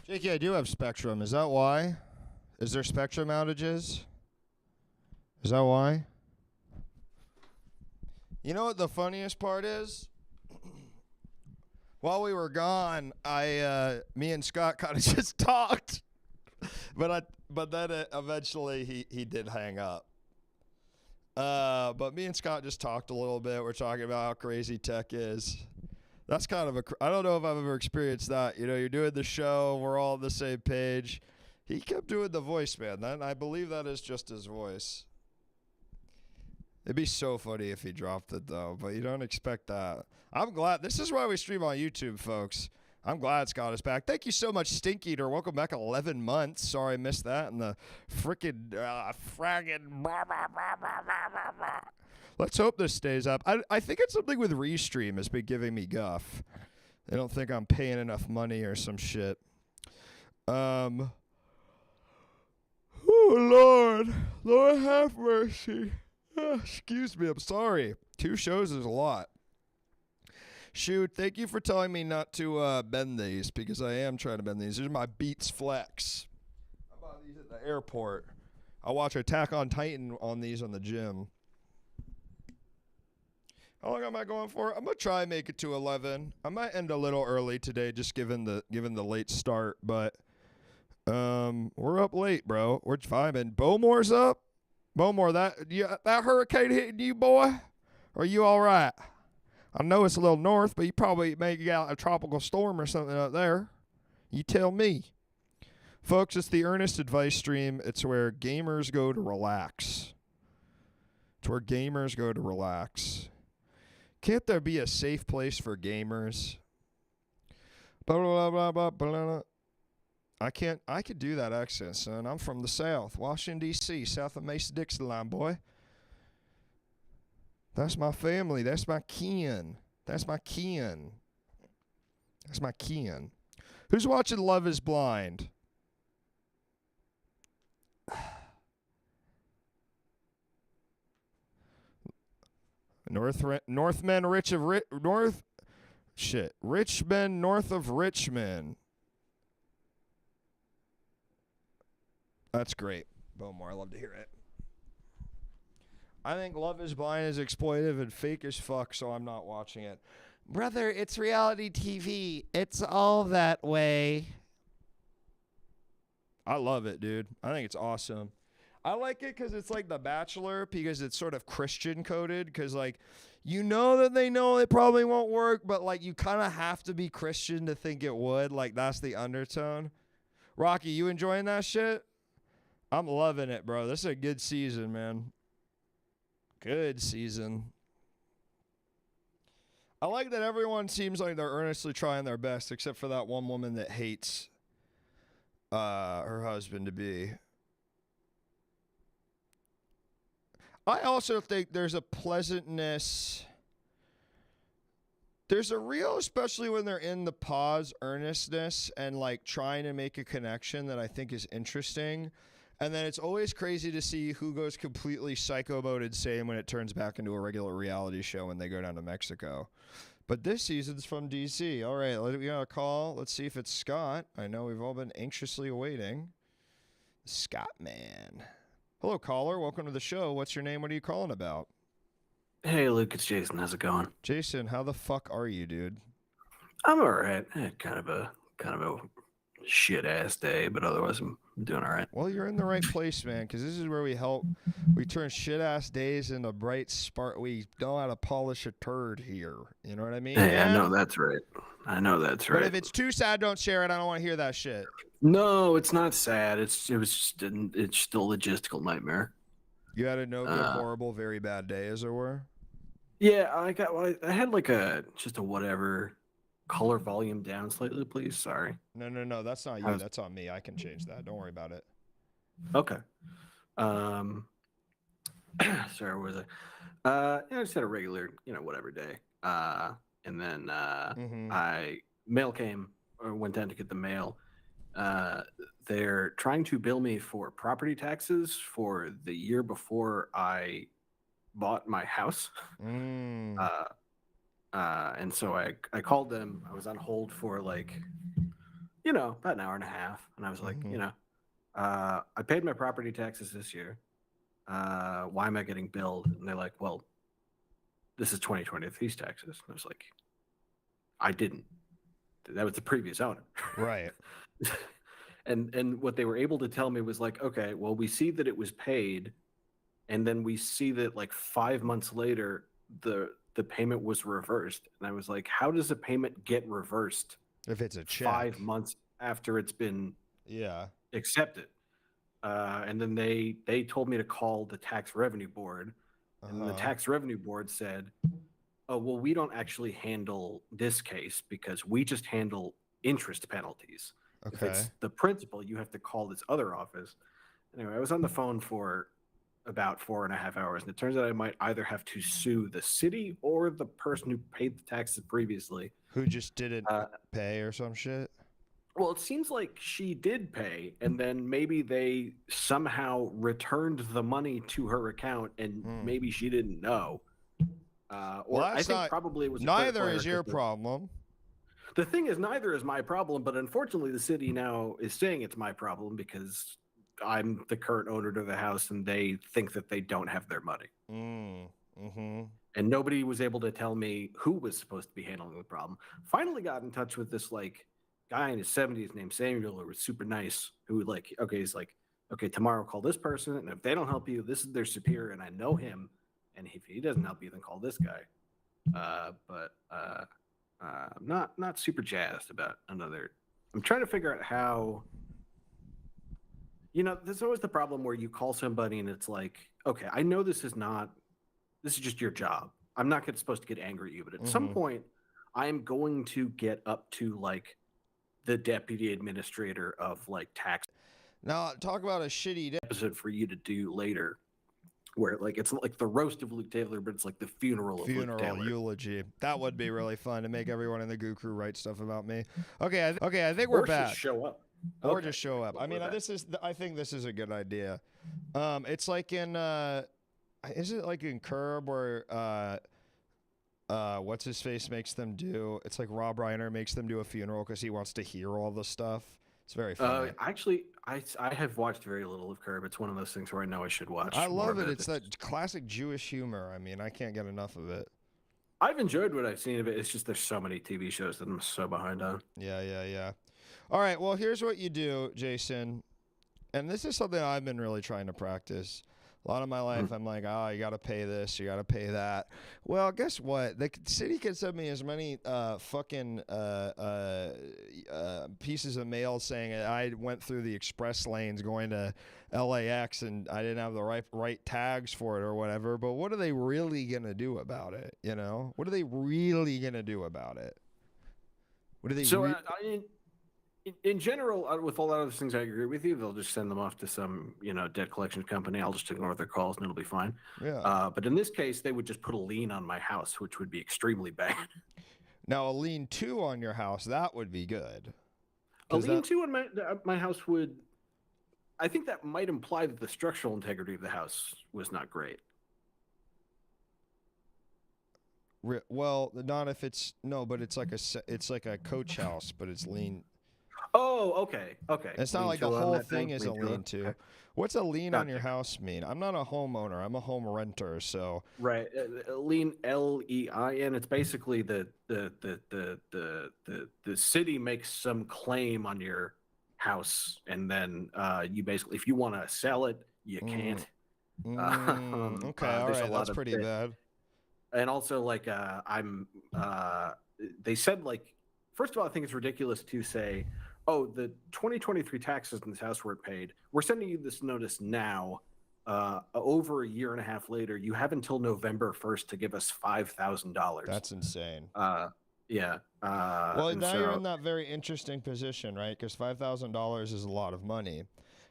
Jakey, I do have Spectrum. Is that why? Is there Spectrum outages? Is that why? You know what the funniest part is? While we were gone, me and Scott kind of just talked, but then eventually he did hang up. But me and Scott just talked a little bit. We're talking about how crazy tech is. That's kind of I don't know if I've ever experienced that. You know, you're doing the show, we're all on the same page. He kept doing the voice, man. I believe that is just his voice. It'd be so funny if he dropped it, though, but you don't expect that. I'm glad. This is why we stream on YouTube, folks. I'm glad Scott is back. Thank you so much, Stink Eater. Welcome back 11 months. Sorry I missed that. And the frickin' fraggin' Let's hope this stays up. I think it's something with Restream has been giving me guff. They don't think I'm paying enough money or some shit. Oh, Lord. Lord have mercy. Excuse me, I'm sorry. 2 shows is a lot. Shoot, thank you for telling me not to bend these, because I am trying to bend these. These are my Beats Flex. I bought these at the airport. I watch Attack on Titan on these on the gym. How long am I going for? I'm going to try and make it to 11. I might end a little early today, just given the late start, but we're up late, bro. We're vibing. Bowmore's up. Bowmore, that hurricane hitting you, boy? Are you all right? I know it's a little north, but you probably may get a tropical storm or something up there. You tell me. Folks, it's the Earnest advice stream. It's where gamers go to relax. It's where gamers go to relax. Can't there be a safe place for gamers? Blah, blah, blah, blah, blah, blah. I could do that accent, son. I'm from the South, Washington, D.C., south of Mason-Dixon line, boy. That's my family. That's my kin. That's my kin. That's my kin. Who's watching Love is Blind? Northmen rich of North. Shit. Rich men north of Richmond. That's great, Bowmore. I love to hear it. I think Love is Blind is exploitive and fake as fuck, so I'm not watching it. Brother, it's reality TV. It's all that way. I love it, dude. I think it's awesome. I like it because it's like The Bachelor, because it's sort of Christian coded, because like you know that they know it probably won't work, but like you kind of have to be Christian to think it would. Like that's the undertone. Rocky, you enjoying that shit? I'm loving it, bro. This is a good season, man. Good season. I like that everyone seems like they're earnestly trying their best, except for that one woman that hates her husband to be. I also think there's a pleasantness. There's a real, especially when they're in the pause, earnestness and like trying to make a connection that I think is interesting. And then it's always crazy to see who goes completely psycho mode insane when it turns back into a regular reality show when they go down to Mexico. But this season's from D.C. All right, we got a call. Let's see if it's Scott. I know we've all been anxiously awaiting. Scott, man. Hello, caller. Welcome to the show. What's your name? What are you calling about? Hey, Luke, it's Jason. How's it going? Jason, how the fuck are you, dude? I'm all right. Kind of a shit ass day, but otherwise I'm doing all right. Well, you're in the right place, man, because this is where we help. We turn shit ass days into bright spark. We know how to polish a turd here. You know what I mean? Hey, man? I know that's right. I know that's right. But if it's too sad, don't share it. I don't want to hear that shit. No, it's not sad. It's still a logistical nightmare. You had a no good, horrible, very bad day, as it were. Yeah, I had like just a whatever. Color volume down slightly, please. Sorry. No. That's not you. That's on me. I can change that. Don't worry about it. Okay. Sorry, what was I just had a regular, whatever day. And then mail came or went down to get the mail. They're trying to bill me for property taxes for the year before I bought my house. And so I called them. I was on hold for like, about an hour and a half. And I was like, I paid my property taxes this year. Why am I getting billed? And they're like, well, this is 2023's taxes. And I was like, I didn't. That was the previous owner. Right. And what they were able to tell me was like, okay, well, we see that it was paid, and then we see that like 5 months later the payment was reversed. And I was like, how does a payment get reversed If it's a check. 5 months after it's been accepted? And then they told me to call the tax revenue board, and the tax revenue board said, oh, well, we don't actually handle this case because we just handle interest penalties. If it's the principal, you have to call this other office. Anyway, I was on the phone for about 4.5 hours, and it turns out I might either have to sue the city or the person who paid the taxes previously. Who just didn't pay or some shit? Well, it seems like she did pay, and then maybe they somehow returned the money to her account, and maybe she didn't know. Or I think probably it was neither is your problem. The thing is, neither is my problem, but unfortunately, the city now is saying it's my problem because I'm the current owner to the house, and they think that they don't have their money. And nobody was able to tell me who was supposed to be handling the problem. Finally got in touch with this like guy in his 70s named Samuel, who was super nice, who he's like, okay, tomorrow call this person, and if they don't help you, this is their superior, and I know him, and if he doesn't help you, then call this guy. But I'm not super jazzed about another. I'm trying to figure out how. There's always the problem where you call somebody and it's like, okay, I know this is just your job. I'm not supposed to get angry at you, but at some point, I'm going to get up to like the deputy administrator of like tax. Now talk about a shitty episode for you to do later, where like it's not like the roast of Luke Taylor, but it's like the funeral of Luke Taylor. Eulogy. That would be really fun to make everyone in the Goo Crew write stuff about me. Okay, I think we're back. Just show up. Or just show up. I mean, I think this is a good idea. It's like in, is it like in Curb where, what's his face makes them do? It's like Rob Reiner makes them do a funeral because he wants to hear all the stuff. It's very funny. Actually, I have watched very little of Curb. It's one of those things where I know I should watch. I love it. It's that classic Jewish humor. I mean, I can't get enough of it. I've enjoyed what I've seen of it. It's just there's so many TV shows that I'm so behind on. Yeah. All right, well, here's what you do, Jason. And this is something I've been really trying to practice. A lot of my life, I'm like, you got to pay this, you got to pay that. Well, guess what? The city can send me as many fucking pieces of mail saying I went through the express lanes going to LAX and I didn't have the right tags for it or whatever. But what are they really going to do about it? What are they really going to do about it? What are they in general, with a lot of those things, I agree with you. They'll just send them off to some, debt collection company. I'll just ignore their calls and it'll be fine. Yeah. But in this case, they would just put a lien on my house, which would be extremely bad. Now, a lien 2 on your house, that would be good. A lien 2 on my house would, I think that might imply that the structural integrity of the house was not great. Well, not if it's but it's like a coach house, but it's lien. Oh, okay. It's not like the whole thing is a lien to. What's a lien on your house mean? I'm not a homeowner. I'm a home renter. So right, lien, LEIN. It's basically the city makes some claim on your house, and then you basically, if you want to sell it, you can't. Okay, all right, that's pretty bad. And also, like, they said, like, first of all, I think it's ridiculous to say, oh, the 2023 taxes in this house weren't paid. We're sending you this notice now. Over a year and a half later, you have until November 1st to give us $5,000. That's insane. Yeah. Well, now you're in that very interesting position, right? Because $5,000 is a lot of money.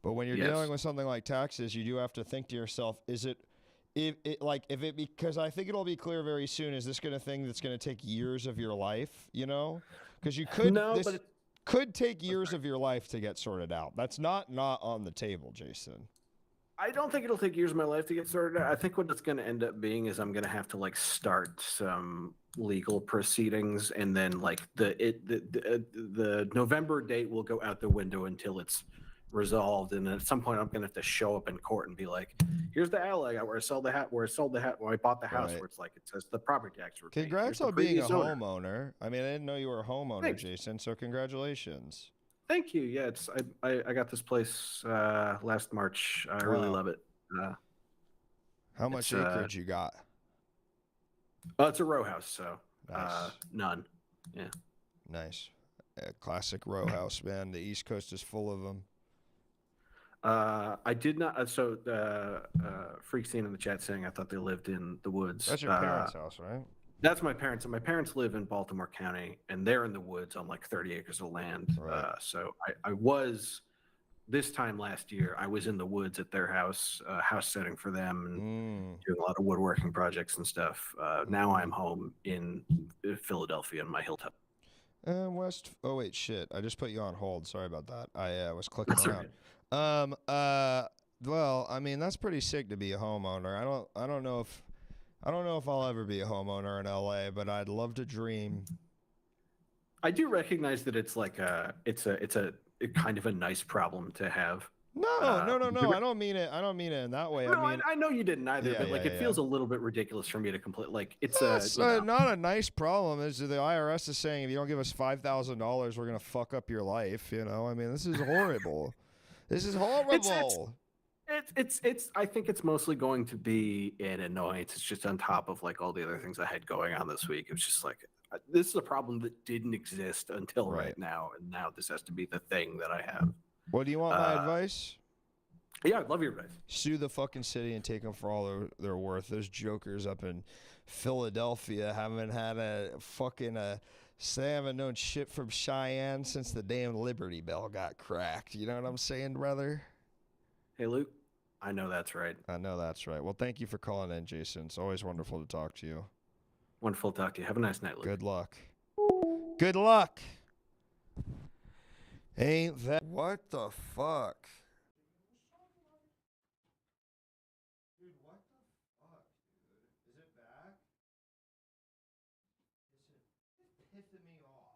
But when you're dealing with something like taxes, you do have to think to yourself, because I think it'll be clear very soon, is this thing that's going to take years of your life, Because you could, could take years of your life to get sorted out. That's not on the table, Jason. I don't think it'll take years of my life to get started. I think what it's going to end up being is I'm going to have to like start some legal proceedings, and then like the November date will go out the window until it's resolved. And at some point, I'm going to have to show up in court and be like, "Here's the alley I got where I sold the hat, where I bought the house, Right. where it's like it says the property tax were paid. Here's Congrats the on being a previous owner." homeowner. I mean, I didn't know you were a homeowner, Thanks. Jason. So congratulations. Thank you. Yeah, it's I got this place last March. I really Wow. love it. How much acreage you got? It's a row house, so Nice. none. Yeah. Nice. Classic row house, man. The East Coast is full of them. I did not. So Freak Scene in the chat saying I thought they lived in the woods. That's your parents' house, right? That's my parents, and my parents live in Baltimore County, and they're in the woods on like 30 acres of land. Right. So I was this time last year. I was in the woods at their house, house setting for them, and doing a lot of woodworking projects and stuff. Now I'm home in Philadelphia in my hilltop. West. Oh wait, shit! I just put you on hold. Sorry about that. I was clicking That's around. right. Well, I mean, that's pretty sick to be a homeowner. I don't know if I'll ever be a homeowner in LA, but I'd love to dream. I do recognize that it's like it's a kind of a nice problem to have. No. I don't mean it. I don't mean it in that way. No, I mean, I know you didn't either, Yeah, but like yeah, it feels a little bit ridiculous for me to complete. Like it's that's you know. not a nice problem. Is the IRS is saying if you don't give us $5,000, we're gonna fuck up your life. You know, I mean, this is horrible. This is horrible. It's I think it's mostly going to be an annoyance. It's just on top of like all the other things I had going on this week. It's just like this is a problem that didn't exist until right now, and now this has to be the thing that I have. Well, do you want my advice? Yeah, I'd love your advice. Sue the fucking city and take them for all they're worth. Those jokers up in Philadelphia haven't had a fucking they haven't known shit from Cheyenne since the damn Liberty Bell got cracked. You know what I'm saying, brother? Hey, Luke. I know that's right. I know that's right. Well, thank you for calling in, Jason. It's always wonderful to talk to you. Wonderful to talk to you. Have a nice night, Luke. Good luck. Good luck. Ain't that what the fuck? Dude, what the fuck, dude? Is it back? It's pissing me off.